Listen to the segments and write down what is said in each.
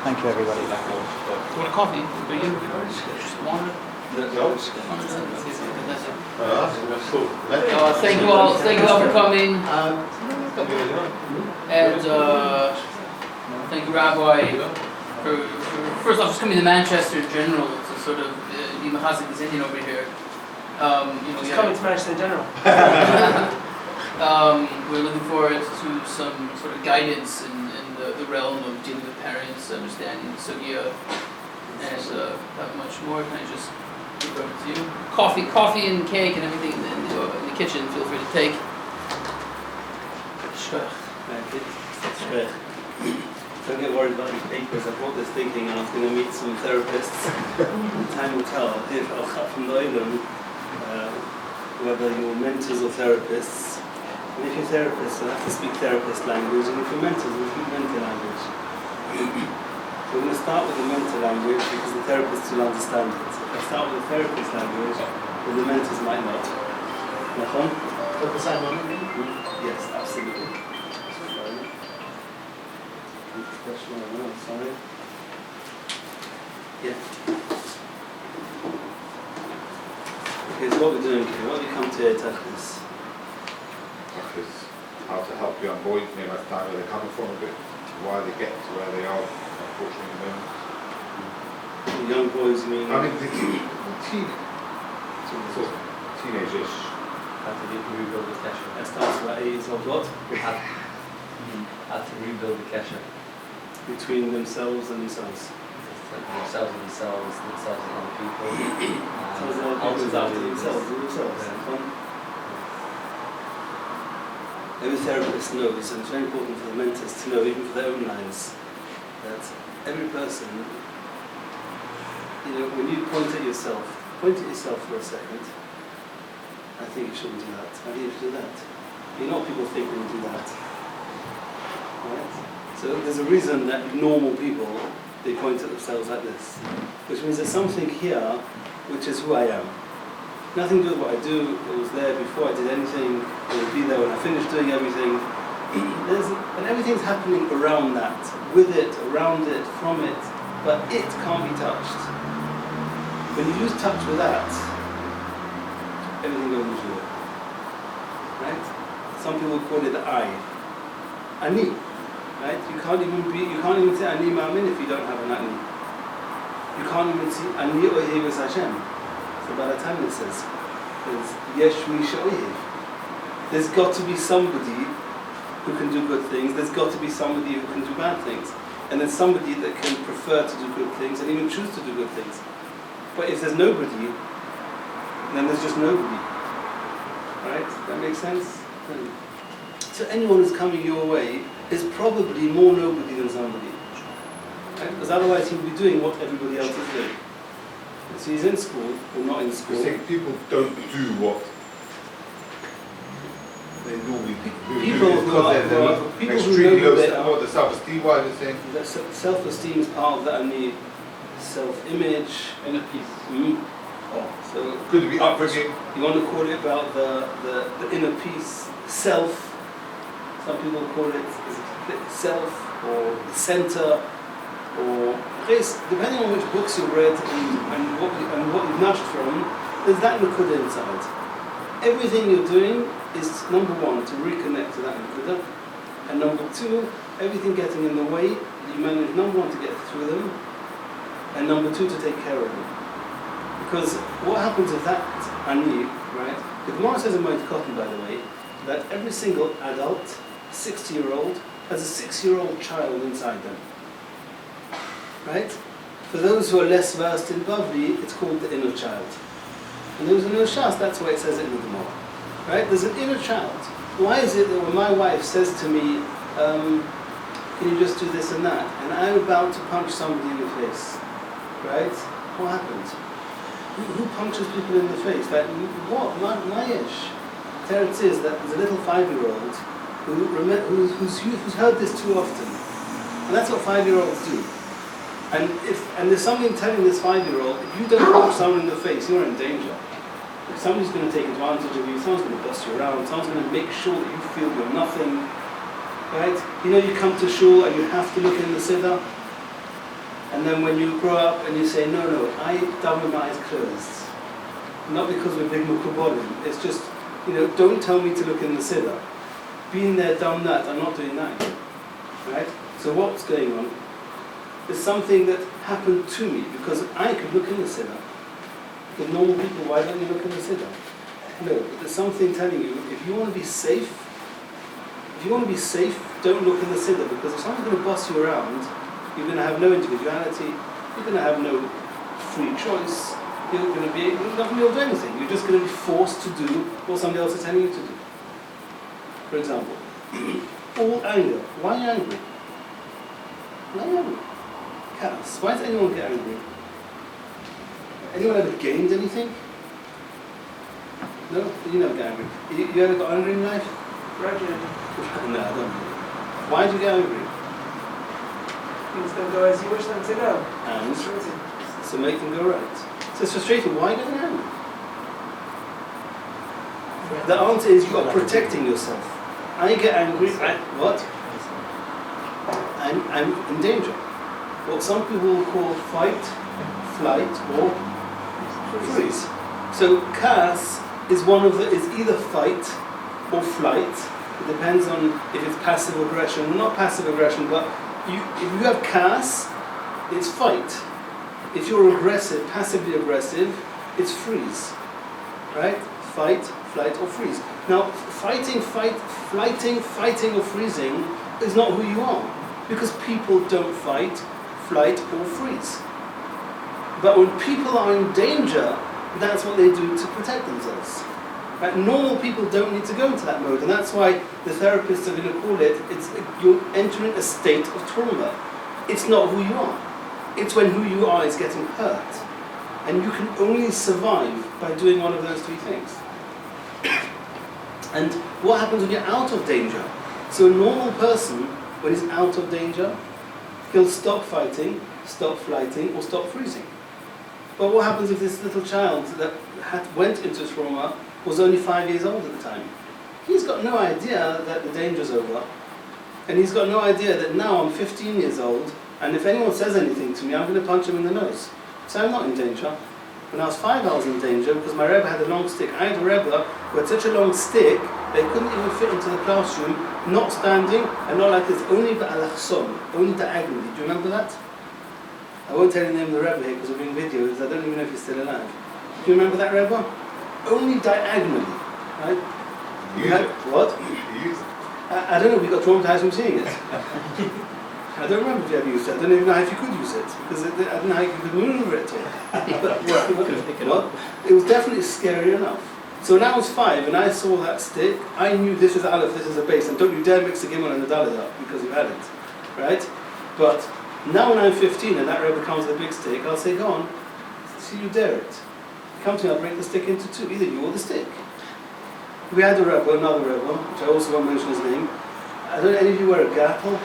Thank you, everybody. Do you want a coffee? Just water? Thank you all for coming. And thank you, Rabbi, for first off just coming to Manchester in general to sort of be Machazik is Indian over here. Just coming to Manchester in general. We're looking forward to some sort of guidance in the realm of dealing with parents, understanding the sugya, and not much more. Can I just give it over to you? Coffee and cake and everything in the kitchen. Feel free to take. Don't get worried about your papers. I brought this thinking I was going to meet some therapists. Time will tell if whether you're mentors or therapists. And if you're therapists, you'll have to speak therapist language, and if you're mentors, you'll speak mentor language. So we're going to start with the mentor language because the therapists will understand it. So if I start with the therapist language, then the mentors might not. Nachon? At the same moment? Yes, absolutely. Sorry. Yeah. Okay, so what we're doing here, what have you come to Tachlis? How to help young boys, understand where they're coming from a bit, why they get to where they are, unfortunately. Young boys mean? I mean, teenagers. How to rebuild the kesher. That starts about 8 years old, what? How to rebuild the kesher. Between themselves and themselves. Themselves and other people. Themselves after themselves and themselves. Yeah. Every therapist knows, and it's very important for the mentors to know, even for their own lives, that every person, when you point at yourself for a second. I think you shouldn't do that. I think you should do that. People think when you do that. Right? So there's a reason that normal people, they point at themselves like this. Which means there's something here, which is who I am. Nothing to do with what I do. It was there before I did anything. It will be there when I finish doing everything. And everything's happening around that, with it, around it, from it, but it can't be touched. When you lose touch with that, everything goes into it. Right? Some people call it the I. Ani. Right? You can't even say Ani Ma'amin if you don't have an Ani. You can't even see Ani Ohev es Hashem. So by the time it says, there's Yesh Mi She'ohev. There's got to be somebody who can do good things. There's got to be somebody who can do bad things. And there's somebody that can prefer to do good things and even choose to do good things. But if there's nobody, then there's just nobody. Right? That makes sense? So anyone who's coming your way is probably more nobody than somebody. Right? Because otherwise he'll be doing what everybody else is doing. So he's in school, or not in school. You think people don't do what they normally do? People who know better. The self-esteem, why are you saying? Self-esteem is part of that, and the self-image. Inner peace. Mm-hmm. So Could it be upbringing? You want to call it about the inner peace, self. Some people call it self or the center, or depending on which books you read and what you've nudged from, there's that nakuda inside. Everything you're doing is number one to reconnect to that nakuda, and number two, everything getting in the way, you manage number one to get through them, and number two to take care of them. Because what happens if that ani, right? The Gemara says in Moed Katan, by the way, that every single adult, 60-year-old, has a 6-year-old child inside them. Right? For those who are less versed in Bavli, it's called the inner child. And those who know Shas, that's why it says it in the Gemara. Right? There's an inner child. Why is it that when my wife says to me, can you just do this and that? And I'm about to punch somebody in the face. Right? What happens? Who punches people in the face? Like, what? Mayesh. Teretz is that there's a little 5-year-old who's heard this too often. And that's what 5-year-olds do. And there's something telling this 5-year-old, if you don't punch someone in the face, you're in danger. If somebody's going to take advantage of you, someone's going to bust you around, someone's going to make sure that you feel you're nothing. Right? You come to shul and you have to look in the siddur. And then when you grow up and you say, no, I done with my eyes closed. Not because we're big mukubolim, it's just, don't tell me to look in the siddur. Been there, done that, I'm not doing that. Right? So what's going on? There's something that happened to me because I could look in the siddur. The normal people, why don't you look in the siddur? No, but there's something telling you, if you want to be safe, don't look in the siddur, because if someone's going to boss you around, you're going to have no individuality, you're going to have no free choice, you're not going to be able to do anything. You're just going to be forced to do what somebody else is telling you to do. For example, all anger. Why are you angry? Why are you angry? Chaos. Why does anyone get angry? Anyone ever gained anything? No? You never get angry. You ever got angry in life? Gradually. No, I don't. Why do you get angry? Things don't go as you wish them to go. And? Frustrating. So make them go right. So it's frustrating. Why are you getting angry? The answer is you've got protecting yourself. I get angry at what? I'm in danger. What some people will call fight, flight, or freeze. So kas is is either fight or flight. It depends on if it's passive aggression. Not passive aggression, but if you have kas, it's fight. If you're aggressive, passively aggressive, it's freeze. Right? Fight, flight, or freeze. Now, fighting, or freezing is not who you are. Because people don't fight, flight, or freeze. But when people are in danger, that's what they do to protect themselves. Right? Normal people don't need to go into that mode, and that's why the therapists are going to call it, you're entering a state of trauma. It's not who you are. It's when who you are is getting hurt. And you can only survive by doing one of those three things. And what happens when you're out of danger? So a normal person, when he's out of danger, he'll stop fighting, stop flighting, or stop freezing. But what happens if this little child that went into trauma was only 5 years old at the time? He's got no idea that the danger's over. And he's got no idea that now I'm 15 years old, and if anyone says anything to me, I'm going to punch him in the nose. So I'm not in danger. When I was 5, I was in danger because my Rebbe had a long stick. I had a Rebbe who had such a long stick, they couldn't even fit into the classroom, not standing, and not like this, only ba'alachsom, only diagonally. Do you remember that? I won't tell you the name of the Rebbe here because we're doing videos. I don't even know if he's still alive. Do you remember that Rebbe? Only diagonally, right? What? I don't know, we got traumatized from seeing it. I don't remember if you ever used it. I don't even know if you could use it, because I don't know how you could maneuver it at all. But it was definitely scary enough. So when I was 5 and I saw that stick, I knew this is Aleph, this is a base, and don't you dare mix the Gimel and the Dalet up, because you've had it, right? But now when I'm 15 and that Rebbe comes with a big stick, I'll say, go on, see you dare it. Come to me, I'll break the stick into 2, either you or the stick. We had a Rebbe, another Rebbe, which I also won't mention his name. I don't know, any of you wear a gartel?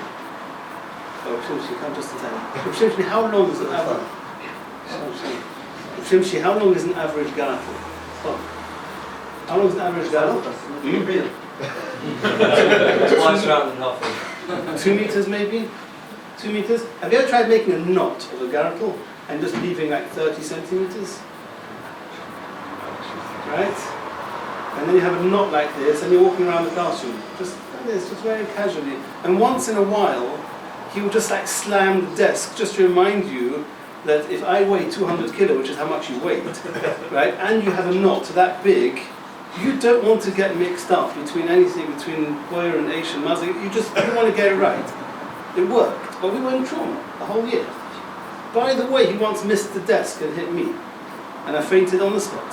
Oh, Shimshi, come just in time. Shimshi, how long is an average? Shimshi, how long is an average gartel? Oh. How long is an average gartel? Twice round and half. 2 meters maybe? 2 meters? Have you ever tried making a knot of a gartel and just leaving like 30 centimeters? Right? And then you have a knot like this and you're walking around the classroom. Just like this, just very casually. And once in a while, he will just like slam the desk just to remind you that if I weigh 200 kilo, which is how much you weighed, right, and you have a knot that big, you don't want to get mixed up between anything between Boyer and Asian Mazda. You want to get it right. It worked, but we were in trauma the whole year. By the way, he once missed the desk and hit me, and I fainted on the spot.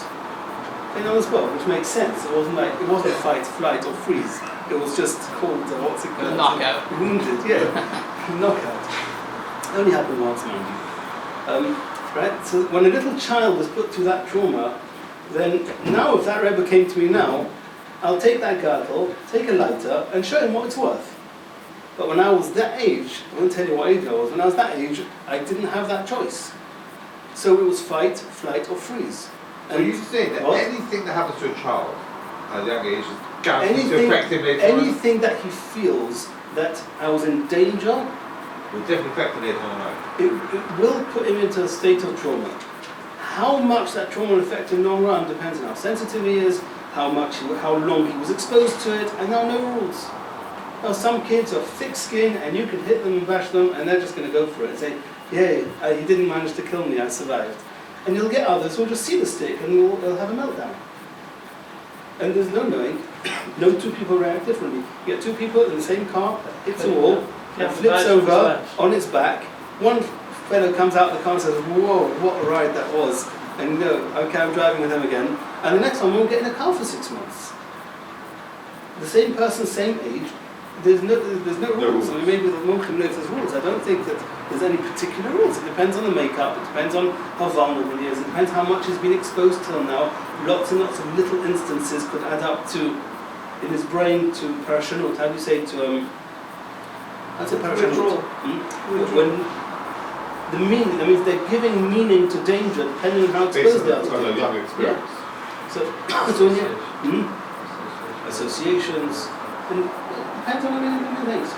Fainted on the spot, which makes sense. It wasn't fight, flight, or freeze. It was just called what's it called? Knockout. Wounded, yeah. Knockout. It only happened once, mind you. Right? So when a little child was put through that trauma, then now if that Rebbe came to me now, I'll take that girdle, take a lighter, and show him what it's worth. But when I was that age, I won't tell you what age I was, when I was that age, I didn't have that choice. So it was fight, flight, or freeze. So you say that anything that happens to a child at a young age is guaranteed to affect him later on? Anything that he feels that I was in danger, Will definitely affect it, I don't know. It will put him into a state of trauma. How much that trauma will affect him long run depends on how sensitive he is, how long he was exposed to it, and there are no rules. Now, some kids are thick-skinned, and you can hit them and bash them, and they're just going to go for it and say, "Yay, he didn't manage to kill me, I survived." And you'll get others who'll just see the stick and they'll have a meltdown. And there's no knowing. No two people react differently. You get two people in the same car, hits a wall, and flips over on its back. One fellow comes out of the car and says, "Whoa, what a ride that was." And you know, okay, I'm driving with him again. And the next one won't get in a car for 6 months. The same person, same age, there's no rules. I mean, maybe the monk knows there's rules. I don't think that there's any particular rules. It depends on the makeup, it depends on how vulnerable he is, it depends how much he's been exposed till now. Lots and lots of little instances could add up to, in his brain, to parashanut. How do you say to, that's a parashanut. When the meaning, that means they're giving meaning to danger depending on how exposed they are to danger. Young experience. Yeah. So when associations, and it depends on many things.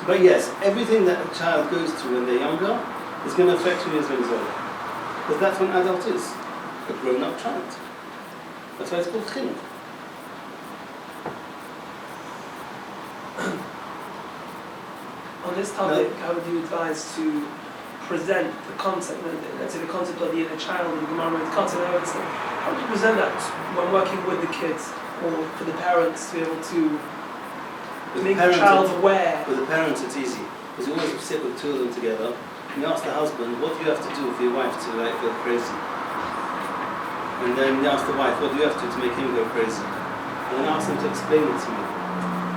But yes, everything that a child goes through when they're younger is going to affect who he is when he's older. Because that's what an adult is, a grown-up child. That's why it's called chinuch. On this topic, how would you advise to present the concept, let's say the concept of the inner child in the Gemara, the concept of it, how would you present that when working with the kids or for the parents to be able to make the child aware? With the parents it's easy, because you always sit with two of them together and you ask the husband, what do you have to do for your wife to go crazy? And then you ask the wife, what do you have to do to make him go crazy? And then ask them to explain it to me.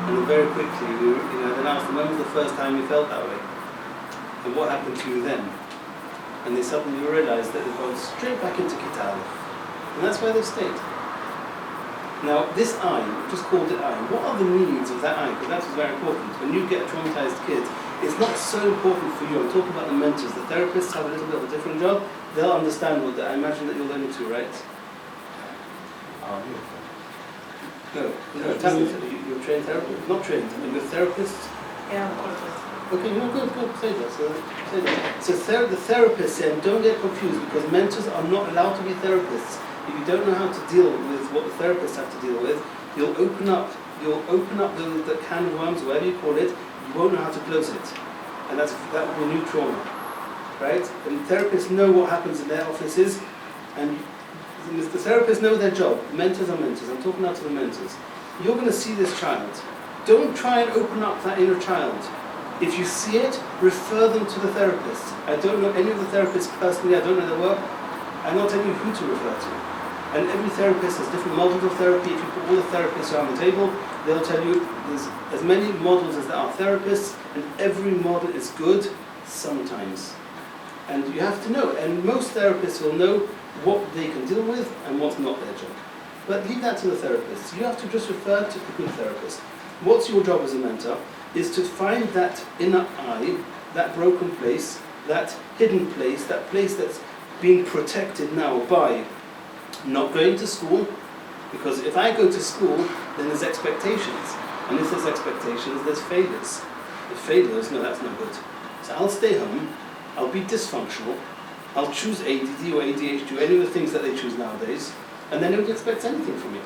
And then very quickly, then ask them, when was the first time you felt that way? And what happened to you then? And they suddenly realise that they've gone straight back into Kital. And that's where they've stayed. Now, this eye, just called it eye, what are the needs of that eye? Because that's what's very important. When you get a traumatized kid, it's not so important for you. I'm talking about the mentors. The therapists have a little bit of a different job. They'll understand what I imagine that you're learning to, right? No, you're a trained therapist. Not trained, I mean, you're therapists. Yeah, I'm qualified. Okay, no, good, say that. So the therapist said, don't get confused, because mentors are not allowed to be therapists. If you don't know how to deal with what the therapists have to deal with, you'll open up the can of worms, whatever you call it, you won't know how to close it. And that will be a new trauma, right? And therapists know what happens in their offices, and the therapists know their job. Mentors are mentors. I'm talking now to the mentors. You're going to see this child. Don't try and open up that inner child. If you see it, refer them to the therapist. I don't know any of the therapists personally, I don't know their work. I'm not telling you who to refer to. And every therapist has different models of therapy. If you put all the therapists around the table, they'll tell you there's as many models as there are therapists, and every model is good sometimes. And you have to know, and most therapists will know what they can deal with and what's not their job. But leave that to the therapist. You have to just refer to a good therapist. What's your job as a mentor is to find that inner eye, that broken place, that hidden place, that place that's being protected now by not going to school, because if I go to school, then there's expectations. And if there's expectations, there's failures. If failures, no, that's no good. So I'll stay home, I'll be dysfunctional, I'll choose ADD or ADHD, any of the things that they choose nowadays, and then nobody expects anything from me.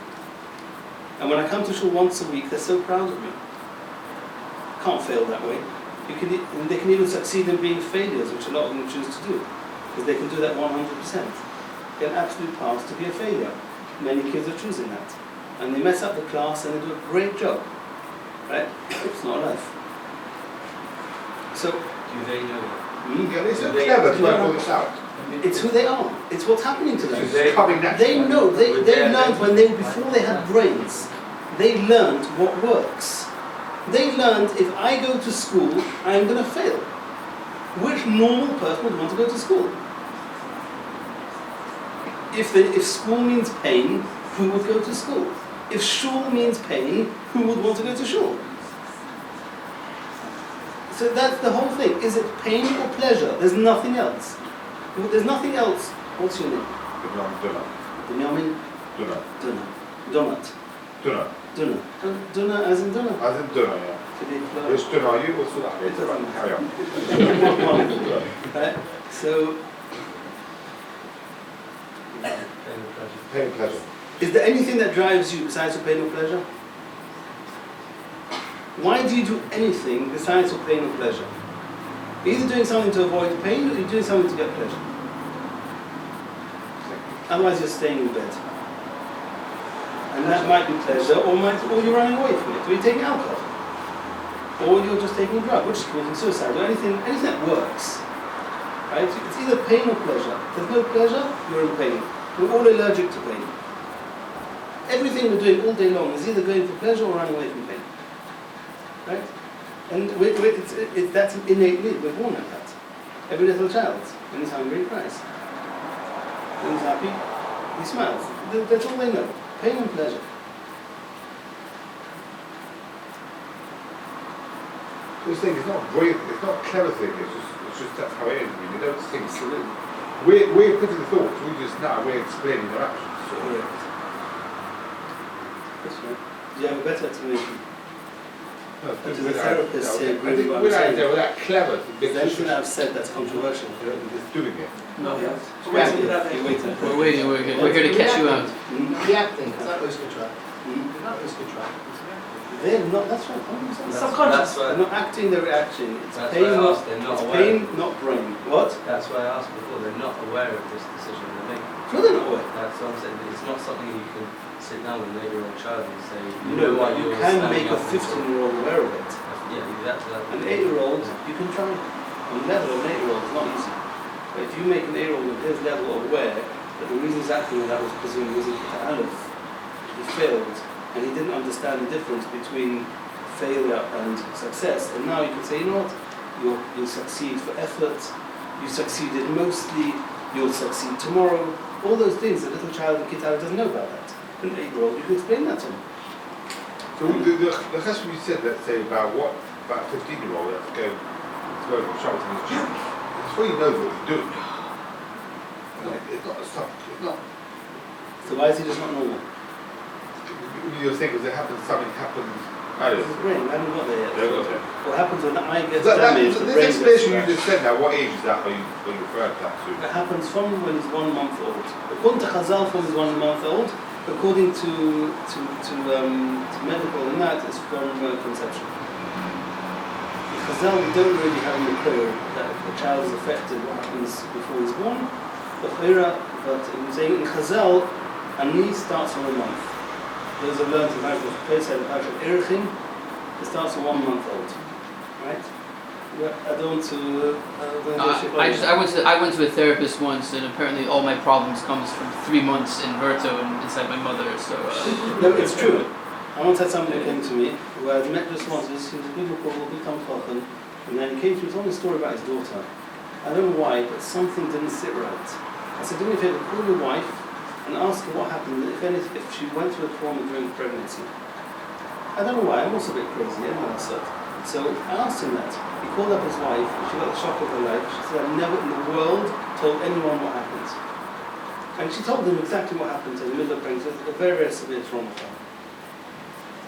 And when I come to school once a week, they're so proud of me. Can't fail that way. They can even succeed in being failures, which a lot of them choose to do, because they can do that 100%. Get an absolute pass to be a failure. Many kids are choosing that. And they mess up the class and they do a great job. Right? It's not life. So, Do they know that? Yeah, it's clever to work all this out. it's who they are. It's what's happening to them. It's coming naturally. They know. They learned before they had brains. They learned what works. They learned, if I go to school, I'm going to fail. Which normal person would want to go to school? If school means pain, who would go to school? If shul means pain, who would want to go to shul? So that's the whole thing. Is it pain or pleasure? There's nothing else. There's nothing else. What's your name? Binyamin? Dunno. Donut. Dunno. Dunna. Dunna as in Dunna. As in Dunno, yeah. Which Dunno are you? What's that? It doesn't Carry on. Right? So, Pain and pleasure. Pain and pleasure. is there anything that drives you besides for pain or pleasure? Why do you do anything besides for pain or pleasure? You're either doing something to avoid pain or you're doing something to get pleasure. Otherwise you're staying in bed. And that might be pleasure, or you're running away from it, or you're taking alcohol. Or you're just taking a drug, which is committing suicide, or anything that works. Right? It's either pain or pleasure. If there's no pleasure, you're in pain. We're all allergic to pain. Everything we're doing all day long is either going for pleasure or running away from pain. Right? And that's an innate need. We're born like that. Every little child, when he's hungry, he cries. When he's happy, he smiles. That's all they know. Pain and pleasure. This thing is not brilliant, it's not a clever thing, it's just that's how it is. I mean, you don't think. Absolutely. We're putting the thoughts, we're explaining their actions. So. Correct. That's right. Do you have a better explanation? No, Does the therapist say agree with what I'm without saying? that clever. Is there anything I've said that's controversial? Just doing it. No, yeah. You're waiting. We're waiting, we're here to catch you out. Reacting, it's not always contract. It's not always contract. They're not, that's right. 100%. Subconscious. They're not acting the reaction. It's That's pain, why I not, asked, they're not it's aware. pain, not brain. What? That's why I asked before, they're not aware of this decision they're making. No, they're not aware. That's what I'm saying, it's not something you can sit down with an 8-year-old child and say, you No, know what, you you're can standing make a up for." 15-year-old aware of it. Yeah, that's that. An 8-year-old, you can try. On the level of an 8-year-old, it's not easy. But if you make an 8-year-old at his level aware that the reason he's acting like that was because he was in Aleph, he failed, and he didn't understand the difference between failure and success. And now you can say, you know what, you'll succeed for effort, you succeeded mostly, you'll succeed tomorrow. All those things, a little child in Kitab doesn't know about that. An 8-year-old, you can explain that to him. So the question you said, let's say, about a 15-year-old that's going to shout in his gym, it's when he knows what he's doing. It's not a stuff, it's not. So why is he just not normal? You think because something happens. I don't His know. brain, I haven't got there yet. Yeah, okay. What happens when the eye gets This damaged, the brain gets explanation you scratched. just said now, what age is that? Are you referring to that to? It happens from when he's 1 month old. According to Chazal, from he's 1 month old. According to medical and that, it's from conception. In Chazal, we don't really have in the prayer that if the child is affected, what happens before he's born. But I'm saying in Chazal, a knee starts from 1 month. Those have learned in Hashem's place at Erechim, it starts from 1 month old. Right? I don't I went to a therapist once, and apparently all my problems comes from 3 months in Verto and inside my mother. So No, it's true. I once had somebody who came to me who I'd met just once. He was a biblical, and then he came to me telling a story about his daughter. I don't know why, but something didn't sit right. I said, do me a favor, call your wife and ask her what happened if she went through a trauma during pregnancy. I don't know why. I'm also a bit crazy. So I asked him that. He called up his wife, and she got the shock of her life. She said, I've never in the world told anyone what happened. And she told them exactly what happened to her in the middle of pregnancy. It was a very, very severe trauma for her.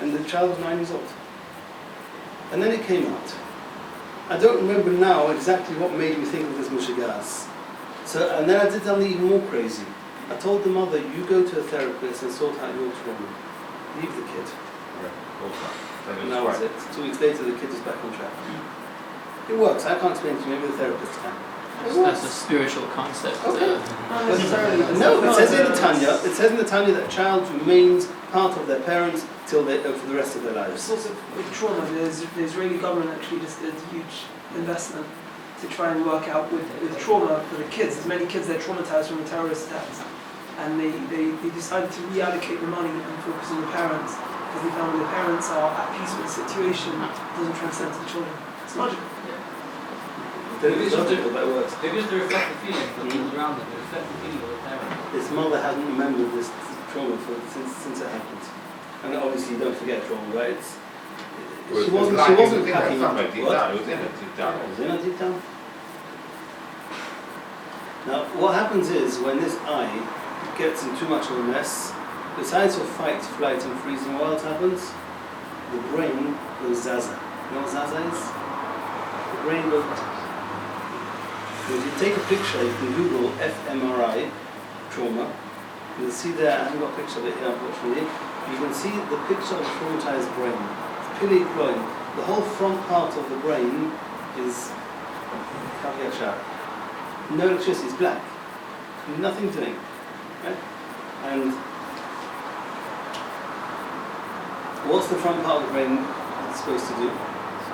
And the child was 9 years old. And then it came out. I don't remember now exactly what made me think of this mushigas. And then I did something even more crazy. I told the mother, you go to a therapist and sort out your trauma. Leave the kid. And that was it. 2 weeks later, the kid is back on track. It works. I can't explain it to you. Maybe the therapist can. that's a spiritual concept. Okay. Not necessarily. No, it says in the Tanya. It says in the Tanya that a child remains part of their parents till for the rest of their It's lives. also with trauma. The Israeli government actually just did a huge investment to try and work out with trauma for the kids. There's many kids that are traumatized from the terrorist attacks, and they decided to reallocate the money and focus on the parents because they found when the parents are at peace with the situation, it doesn't transcend to the children. It's logical. It's logical, but it works. Maybe it's the reflective feeling for those around them, the reflective feeling of the parent. His mother hasn't remembered this trauma since it happened. And obviously you don't forget trauma, right? She wasn't packing up. It was in it deep down. It was in her deep down. Now, what happens is when this eye gets in too much of a mess, besides for fight, flight and freezing, what else happens? The brain goes zaza. You know what zaza is? The brain goes... If you take a picture, you can Google fMRI, trauma. You'll see there, I haven't got a picture of it here unfortunately, you can see the picture of a traumatized brain. It's pili glowing. The whole front part of the brain is no electricity, it's black. Nothing doing. Right? And what's the front part of the brain supposed to do?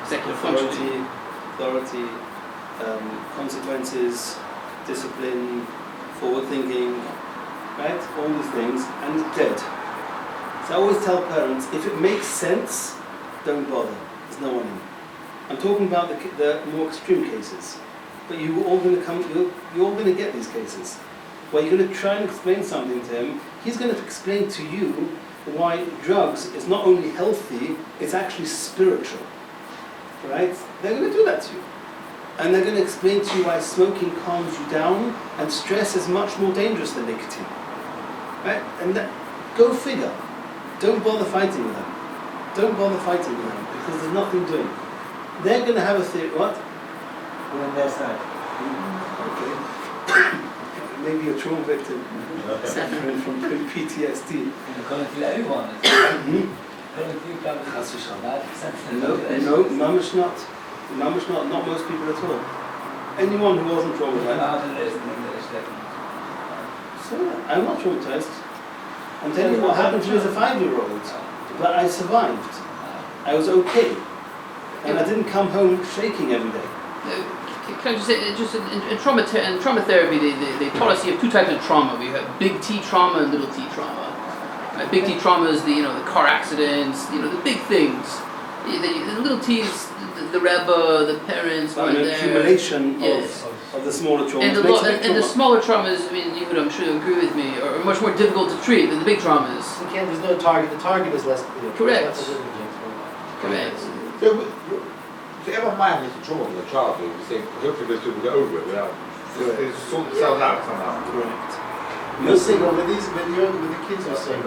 Executive functioning. Authority, consequences, discipline, forward thinking, right? All these things, and it's dead. So I always tell parents, if it makes sense, don't bother. There's no one in. I'm talking about the more extreme cases, but you're all going to get these cases where you're going to try and explain something to him. He's going to explain to you why drugs is not only healthy, it's actually spiritual. Right? They're going to do that to you. And they're going to explain to you why smoking calms you down and stress is much more dangerous than nicotine. Right? And go figure. Don't bother fighting with them. Don't bother fighting with them because there's nothing doing. They're going to have a theory. What? We're on their side. Okay. Maybe a trauma victim suffering from PTSD. You're going through everyone. Going through No, mamish not. Mamish not. Not most people at all. Anyone who wasn't traumatized. So I'm not traumatized. I'm telling you what happened to me as a 5-year-old. But I survived. I was okay. And I didn't come home shaking every day. Can I just say, in trauma therapy, they taught us you have two types of trauma. We have big T trauma and little T trauma. Right? Big T trauma is the car accidents, the big things. The little T is the Rebbe, the parents, An accumulation of the smaller traumas. And the smaller traumas, I'm sure you'll agree with me, are much more difficult to treat than the big traumas. There's no target. The target is less clear. Correct. Correct. So ever mind is trauma from the childhood, we say hopefully those people get over it without it sort themselves out somehow. Correct. You're saying with the kids you're saying,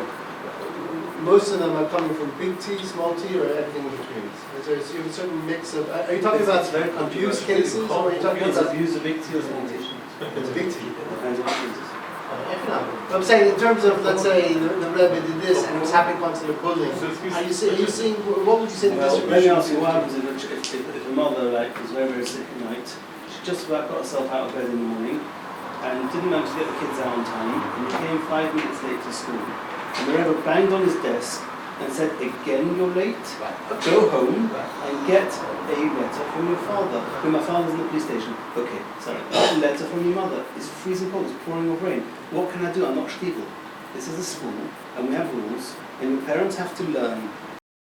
most of them are coming from big T, small T, or everything in between. Is there a certain mix of? Are you talking about abuse cases, or are you talking about abuse of big T or small T? It's a big T. Depends on the cases. I'm saying in terms of, let's say, the Rebbe did this and it was happening constantly bullying. Are you seeing, what would you say the Well, let me distribution ask you what happens if a mother was very, very sick at night. She just about got herself out of bed in the morning and didn't manage to get the kids out on time, and he came 5 minutes late to school. And the Rebbe banged on his desk and said, "Again you're late? Go home and get a letter from your father." My father's in the police station. Okay, sorry. A letter from your mother. It's freezing cold, it's pouring with rain. What can I do? I'm not Stiegel. This is a school, and we have rules, and your parents have to learn